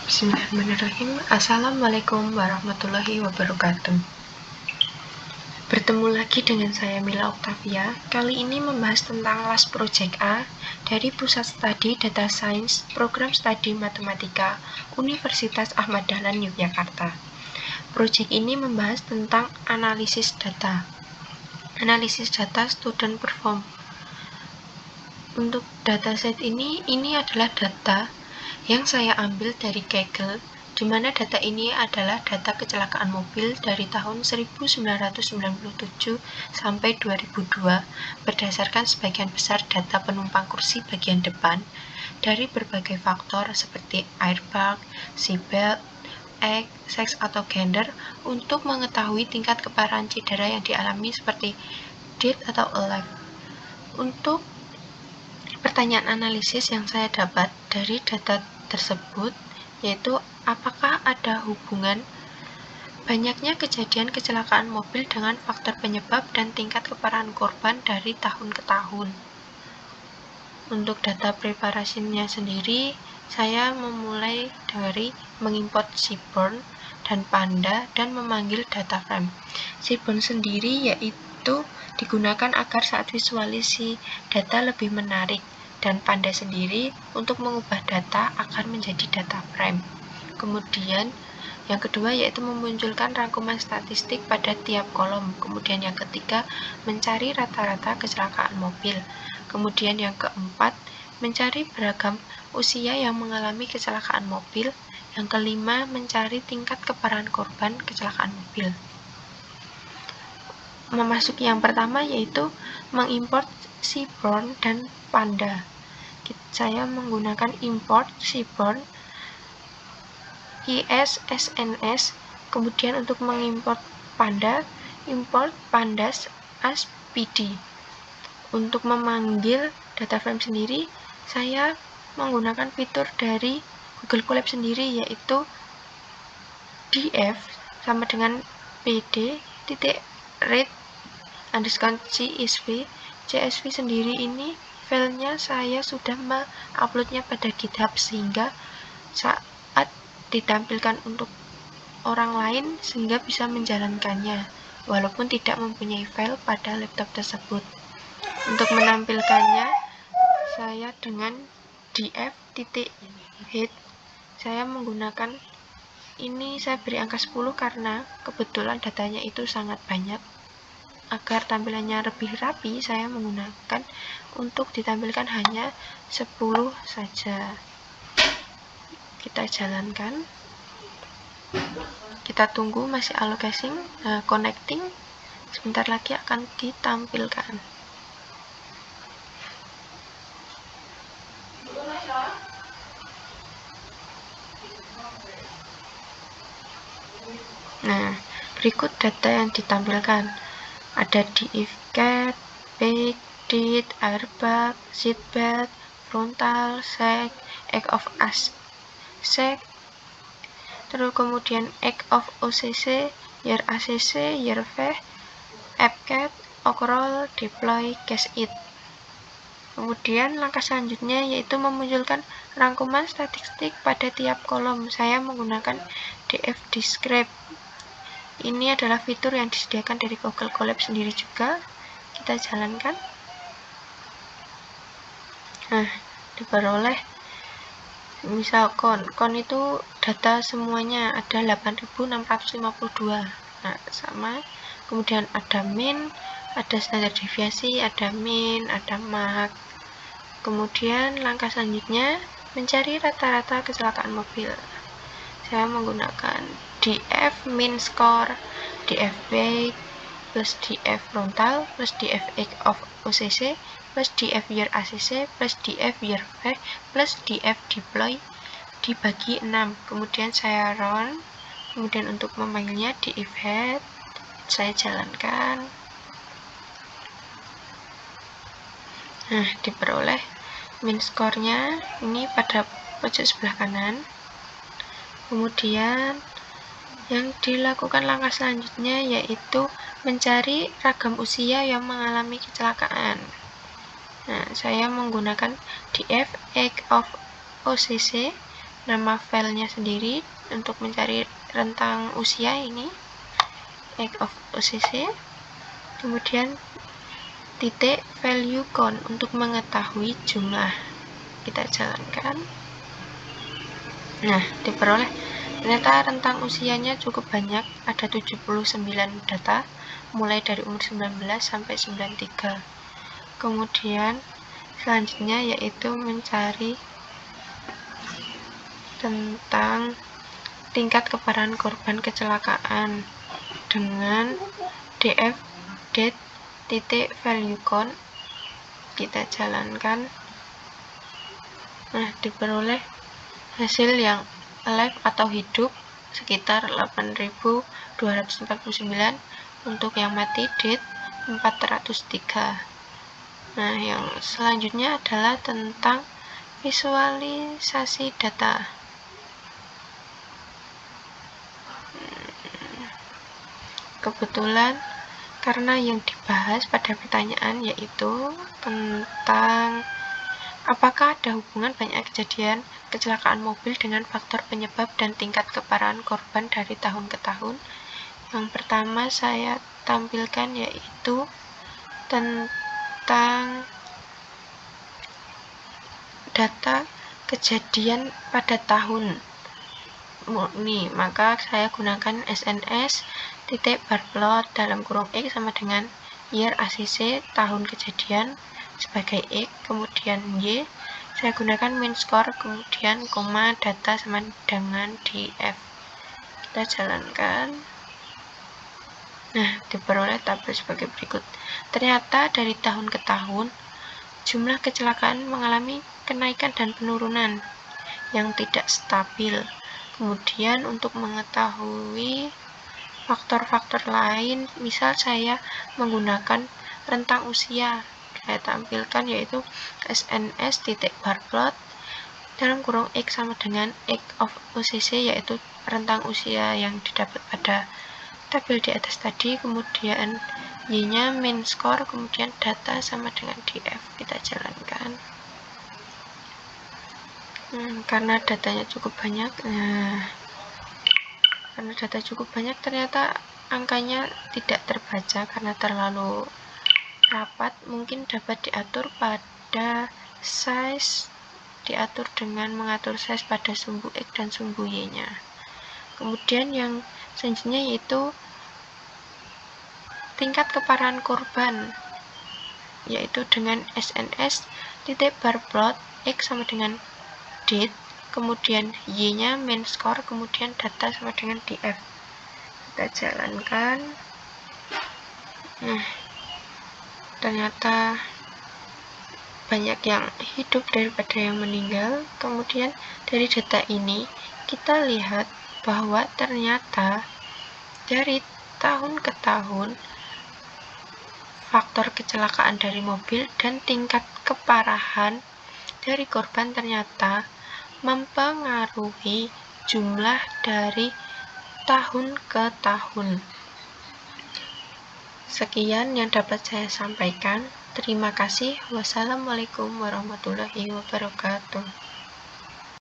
Bismillahirrahmanirrahim. Assalamualaikum warahmatullahi wabarakatuh. Bertemu lagi dengan saya Mila Octavia. Kali ini membahas tentang Last Project A dari Pusat Studi Data Science Program Studi Matematika Universitas Ahmad Dahlan Yogyakarta. Proyek ini membahas tentang analisis data. Analisis data student perform. Untuk dataset ini adalah data yang saya ambil dari Kaggle, di mana data ini adalah data kecelakaan mobil dari tahun 1997 sampai 2002 berdasarkan sebagian besar data penumpang kursi bagian depan dari berbagai faktor seperti airbag, seatbelt, age, seks atau gender untuk mengetahui tingkat keparahan cedera yang dialami seperti dead atau alive. Untuk pertanyaan analisis yang saya dapat dari data tersebut yaitu apakah ada hubungan banyaknya kejadian kecelakaan mobil dengan faktor penyebab dan tingkat keparahan korban dari tahun ke tahun. Untuk data preparasinya sendiri, saya memulai dari mengimport Seaborn dan Panda dan memanggil data frame. Seaborn sendiri yaitu digunakan agar saat visualisasi data lebih menarik, dan Panda sendiri untuk mengubah data agar menjadi data frame. Kemudian yang kedua yaitu memunculkan rangkuman statistik pada tiap kolom. Kemudian yang ketiga mencari rata-rata kecelakaan mobil. Kemudian yang keempat mencari beragam usia yang mengalami kecelakaan mobil. Yang kelima mencari tingkat keparahan korban kecelakaan mobil. Memasuki yang pertama yaitu mengimport Seaborn dan Panda. Saya menggunakan import Seaborn ISSNS. Kemudian untuk mengimport Panda, import pandas as PD. Untuk memanggil data frame sendiri, saya menggunakan fitur dari Google Colab sendiri yaitu df sama dengan pd.read_csv sendiri. Ini filenya saya sudah menguploadnya pada GitHub sehingga saat ditampilkan untuk orang lain sehingga bisa menjalankannya walaupun tidak mempunyai file pada laptop tersebut. Untuk menampilkannya saya dengan df.head. Saya menggunakan ini, saya beri angka 10 karena kebetulan datanya itu sangat banyak. Agar tampilannya lebih rapi, saya menggunakan untuk ditampilkan hanya 10 saja. Kita jalankan. Kita tunggu masih allocating, connecting. Sebentar lagi akan ditampilkan. Nah, berikut data yang ditampilkan. Ada diff-cat, brake, did, airbag, seatbelt, frontal, sek, egg of sek, terus kemudian egg of OCC, year ACC, year V, AppCat, overall, deploy, cache it. Kemudian langkah selanjutnya yaitu memunculkan rangkuman statistik pada tiap kolom. Saya menggunakan df describe. Ini adalah fitur yang disediakan dari Google Colab sendiri juga. Kita jalankan. Nah, diperoleh misal kon itu data semuanya ada 8.652. Nah, sama. Kemudian ada min, ada standar deviasi, ada min, ada mark. Kemudian langkah selanjutnya mencari rata-rata kecelakaan mobil. Saya menggunakan df min score, df weight, plus df frontal, plus df egg of OCC, plus df year ACC, plus df year V, plus df deploy dibagi 6. Kemudian saya run. Kemudian untuk memanggilnya df head, saya jalankan. Nah, diperoleh min score-nya ini pada pojok sebelah kanan. Kemudian yang dilakukan langkah selanjutnya yaitu mencari ragam usia yang mengalami kecelakaan. Nah, saya menggunakan df egg of OCC. nama filenya sendiri untuk mencari rentang usia ini, age of OCC, kemudian titik value count untuk mengetahui jumlah. Kita jalankan. Nah, diperoleh ternyata rentang usianya cukup banyak, ada 79 data mulai dari umur 19 sampai 93. Kemudian selanjutnya yaitu mencari tentang tingkat keparahan korban kecelakaan dengan DF date titik value count. Kita jalankan. Nah, diperoleh hasil yang alive atau hidup sekitar 8.249, untuk yang mati date 403. Nah, yang selanjutnya adalah tentang visualisasi data. Kebetulan karena yang dibahas pada pertanyaan yaitu tentang apakah ada hubungan banyak kejadian kecelakaan mobil dengan faktor penyebab dan tingkat keparahan korban dari tahun ke tahun. Yang pertama saya tampilkan yaitu tentang data kejadian pada tahun murni, maka saya gunakan SNS titik bar plot dalam kurung X sama dengan year ACC tahun kejadian sebagai X, kemudian Y saya gunakan mean score, kemudian koma data sama dengan DF. Kita jalankan. Nah, diperoleh tabel sebagai berikut. Ternyata dari tahun ke tahun jumlah kecelakaan mengalami kenaikan dan penurunan yang tidak stabil. Kemudian untuk mengetahui faktor-faktor lain, misal saya menggunakan rentang usia, saya tampilkan yaitu SNS titik bar plot dalam kurung X sama dengan X of OCC, yaitu rentang usia yang didapat pada tabel di atas tadi, kemudian Y-nya mean score, kemudian data sama dengan DF. Kita jalankan. Karena datanya cukup banyak, ternyata angkanya tidak terbaca karena terlalu rapat. Mungkin dapat diatur pada size, diatur dengan mengatur size pada sumbu X dan sumbu Y-nya. Kemudian yang selanjutnya yaitu tingkat keparahan korban, yaitu dengan SNS titik bar plot X sama dengan date, kemudian Y-nya mean score, kemudian data sama dengan DF. Kita jalankan. Nah, ternyata banyak yang hidup daripada yang meninggal. Kemudian dari data ini kita lihat bahwa ternyata dari tahun ke tahun faktor kecelakaan dari mobil dan tingkat keparahan dari korban ternyata mempengaruhi jumlah dari tahun ke tahun. Sekian yang dapat saya sampaikan. Terima kasih. Wassalamualaikum warahmatullahi wabarakatuh.